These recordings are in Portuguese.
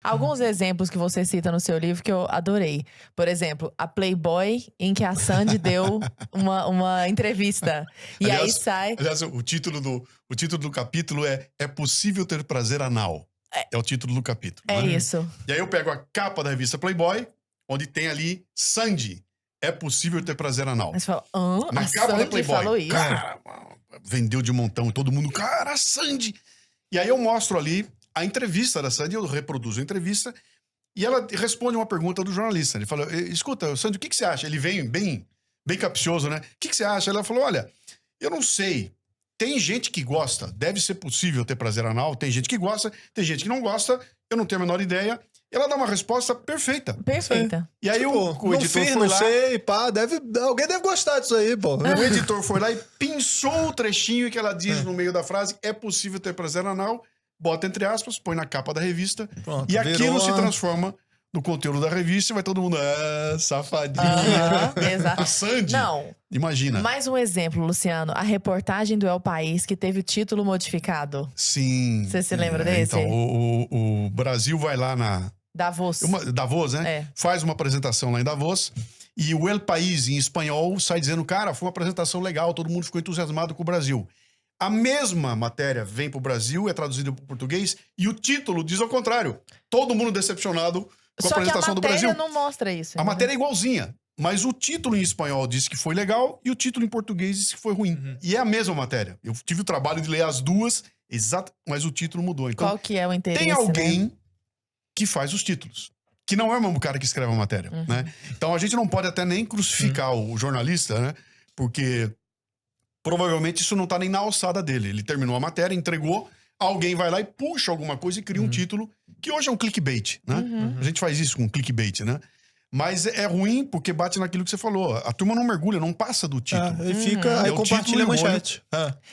Alguns exemplos que você cita no seu livro que eu adorei. Por exemplo, a Playboy, em que a Sandy deu uma entrevista. E aí sai... Aliás, o título do capítulo é Possível Ter Prazer Anal. É o título do capítulo. É né? isso. E aí eu pego a capa da revista Playboy, onde tem ali Sandy. É possível ter prazer anal. Mas fala, Na a capa da Sandy Playboy. falou isso? Cara, vendeu de montão. Todo mundo, cara, Sandy. E aí eu mostro ali a entrevista da Sandy, eu reproduzo a entrevista, e ela responde uma pergunta do jornalista. Ele fala, escuta, Sandy, o que você acha? Ele vem bem capcioso, né? O que você acha? Ela falou, olha, eu não sei. Tem gente que gosta, deve ser possível ter prazer anal, tem gente que gosta, tem gente que não gosta, eu não tenho a menor ideia. Ela dá uma resposta perfeita. Perfeita. E aí tipo, o editor foi lá... sei, pá, alguém deve gostar disso aí, pô. O editor foi lá e pinçou o trechinho que ela diz no meio da frase, é possível ter prazer anal, bota entre aspas, põe na capa da revista, Pronto, e aquilo se transforma no conteúdo da revista e vai todo mundo, safadinha. Exato. A Sandy, Não. imagina. Mais um exemplo, Luciano. A reportagem do El País que teve o título modificado. Sim. Você se lembra desse? Então, o Brasil vai lá na... Davos. Davos, né? É. Faz uma apresentação lá em Davos e o El País, em espanhol, sai dizendo, cara, foi uma apresentação legal, todo mundo ficou entusiasmado com o Brasil. A mesma matéria vem pro Brasil, é traduzida para o português e o título diz ao contrário. Todo mundo decepcionado com a apresentação do Brasil. Só que a matéria não mostra isso. A matéria é igualzinha, mas o título em espanhol diz que foi legal e o título em português diz que foi ruim. E é a mesma matéria. Eu tive o trabalho de ler as duas, mas o título mudou. Então, qual que é o interesse, tem alguém... né? que faz os títulos. Que não é o mesmo cara que escreve a matéria, né? Então a gente não pode até nem crucificar o jornalista, né? Porque provavelmente isso não tá nem na alçada dele. Ele terminou a matéria, entregou, alguém vai lá e puxa alguma coisa e cria um título, que hoje é um clickbait, né? A gente faz isso com clickbait, né? Mas é ruim porque bate naquilo que você falou. A turma não mergulha, não passa do título. Aí fica, aí compartilha a manchete.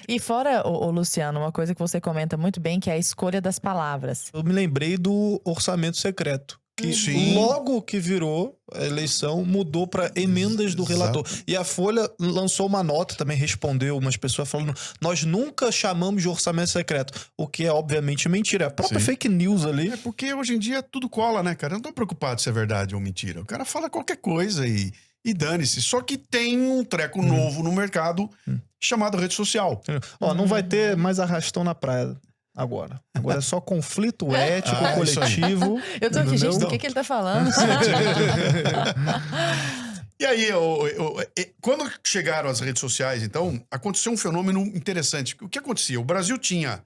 E fora, o Luciano, uma coisa que você comenta muito bem, que é a escolha das palavras. Eu me lembrei do orçamento secreto. Que logo que virou a eleição, mudou para emendas do relator. E a Folha lançou uma nota, também respondeu umas pessoas falando, nós nunca chamamos de orçamento secreto. O que é obviamente mentira. A própria fake news ali. É porque hoje em dia tudo cola, né, cara? Eu não tô preocupado se é verdade ou mentira. O cara fala qualquer coisa e dane-se. Só que tem um treco novo no mercado chamado rede social. Ó, não vai ter mais arrastão na praia. Agora é só conflito ético, coletivo. Eu tô aqui, gente, do que ele tá falando? E aí, quando chegaram as redes sociais, então, aconteceu um fenômeno interessante. O que acontecia? O Brasil tinha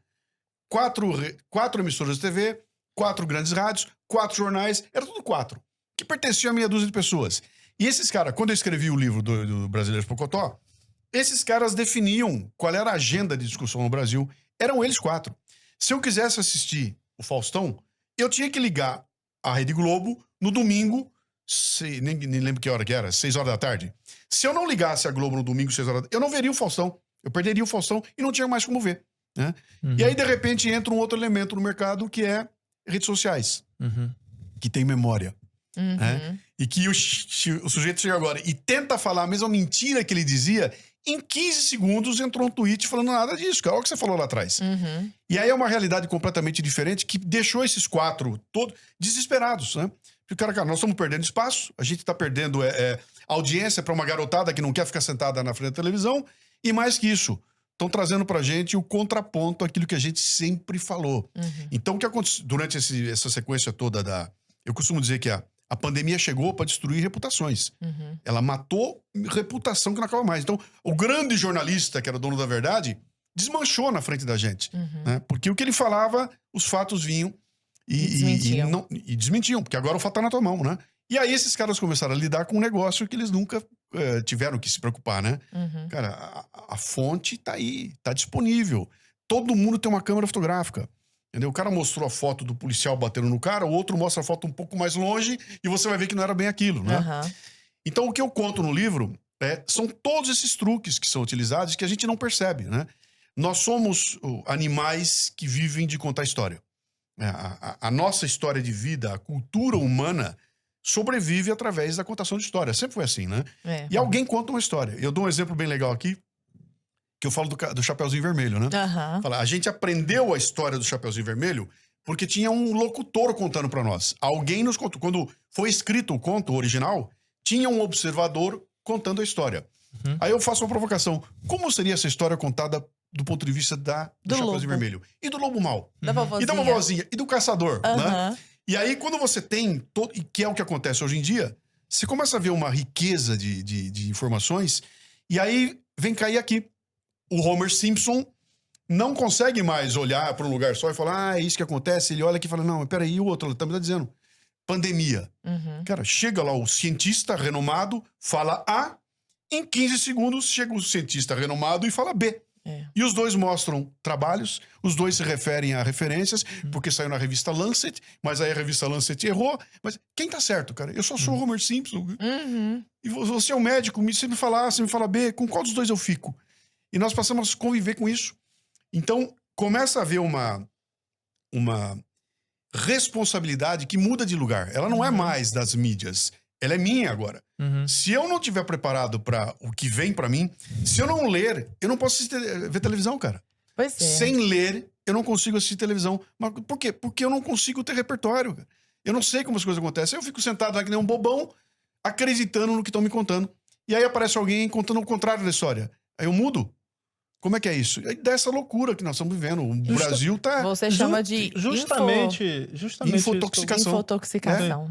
quatro emissoras de TV, 4 grandes rádios, 4 jornais, era tudo 4, que pertenciam a meia dúzia de pessoas. E esses caras, quando eu escrevi o livro do Brasileiros Pocotó, esses caras definiam qual era a agenda de discussão no Brasil. Eram eles 4. Se eu quisesse assistir o Faustão, eu tinha que ligar a Rede Globo no domingo, nem lembro que hora que era, 6 horas da tarde. Se eu não ligasse a Globo no domingo, 6 horas da tarde, eu não veria o Faustão. Eu perderia o Faustão e não tinha mais como ver. Né? E aí, de repente, entra um outro elemento no mercado que é redes sociais, que tem memória. Né? E que o sujeito chega agora e tenta falar a mesma mentira que ele dizia... Em 15 segundos entrou um tweet falando nada disso, cara. Olha o que você falou lá atrás. E aí é uma realidade completamente diferente que deixou esses 4 todos desesperados, né? Porque, cara, nós estamos perdendo espaço, a gente está perdendo audiência para uma garotada que não quer ficar sentada na frente da televisão, e mais que isso, estão trazendo pra gente o contraponto àquilo que a gente sempre falou. Então, o que aconteceu durante essa sequência toda eu costumo dizer que a pandemia chegou para destruir reputações. Ela matou reputação que não acaba mais. Então, o grande jornalista, que era dono da verdade, desmanchou na frente da gente. Né? Porque o que ele falava, os fatos vinham e desmentiam. Porque agora o fato tá na tua mão, né? E aí esses caras começaram a lidar com um negócio que eles nunca tiveram que se preocupar, né? Cara, a fonte tá aí, tá disponível. Todo mundo tem uma câmera fotográfica. Entendeu? O cara mostrou a foto do policial batendo no cara, o outro mostra a foto um pouco mais longe e você vai ver que não era bem aquilo, né? Então, o que eu conto no livro são todos esses truques que são utilizados que a gente não percebe, né? Nós somos animais que vivem de contar história. A nossa história de vida, a cultura humana, sobrevive através da contação de história. Sempre foi assim, né? E alguém conta uma história. Eu dou um exemplo bem legal aqui, que eu falo do Chapeuzinho Vermelho, né? Fala, a gente aprendeu a história do Chapeuzinho Vermelho porque tinha um locutor contando pra nós. Alguém nos contou. Quando foi escrito o conto original, tinha um observador contando a história. Aí eu faço uma provocação. Como seria essa história contada do ponto de vista do Chapeuzinho Vermelho? E do Lobo Mau? Da vovozinha. E da vovozinha? E do caçador, né? Aham. E aí, quando você tem, que é o que acontece hoje em dia, você começa a ver uma riqueza de informações, e aí vem cair aqui. O Homer Simpson não consegue mais olhar para um lugar só e falar, é isso que acontece. Ele olha aqui e fala, não, mas peraí, o outro, ele tá me dizendo. Pandemia. Cara, chega lá o cientista renomado, fala A, em 15 segundos chega o cientista renomado e fala B. E os dois mostram trabalhos, os dois se referem a referências, porque saiu na revista Lancet, mas aí a revista Lancet errou. Mas quem tá certo, cara? Eu só sou o Homer Simpson. E você é o médico, você me fala A, você me fala B, com qual dos dois eu fico? E nós passamos a conviver com isso. Então, começa a haver uma responsabilidade que muda de lugar. Ela não é mais das mídias. Ela é minha agora. Se eu não estiver preparado para o que vem para mim, se eu não ler, eu não posso ver televisão, cara. Pois é. Sem ler, eu não consigo assistir televisão. Mas por quê? Porque eu não consigo ter repertório. Cara. Eu não sei como as coisas acontecem. Eu fico sentado lá que nem um bobão, acreditando no que estão me contando. E aí aparece alguém contando o contrário da história. Aí eu mudo. Como é que é isso? É dessa loucura que nós estamos vivendo. O Brasil tá... Você chama de justamente Infotoxicação. infotoxicação.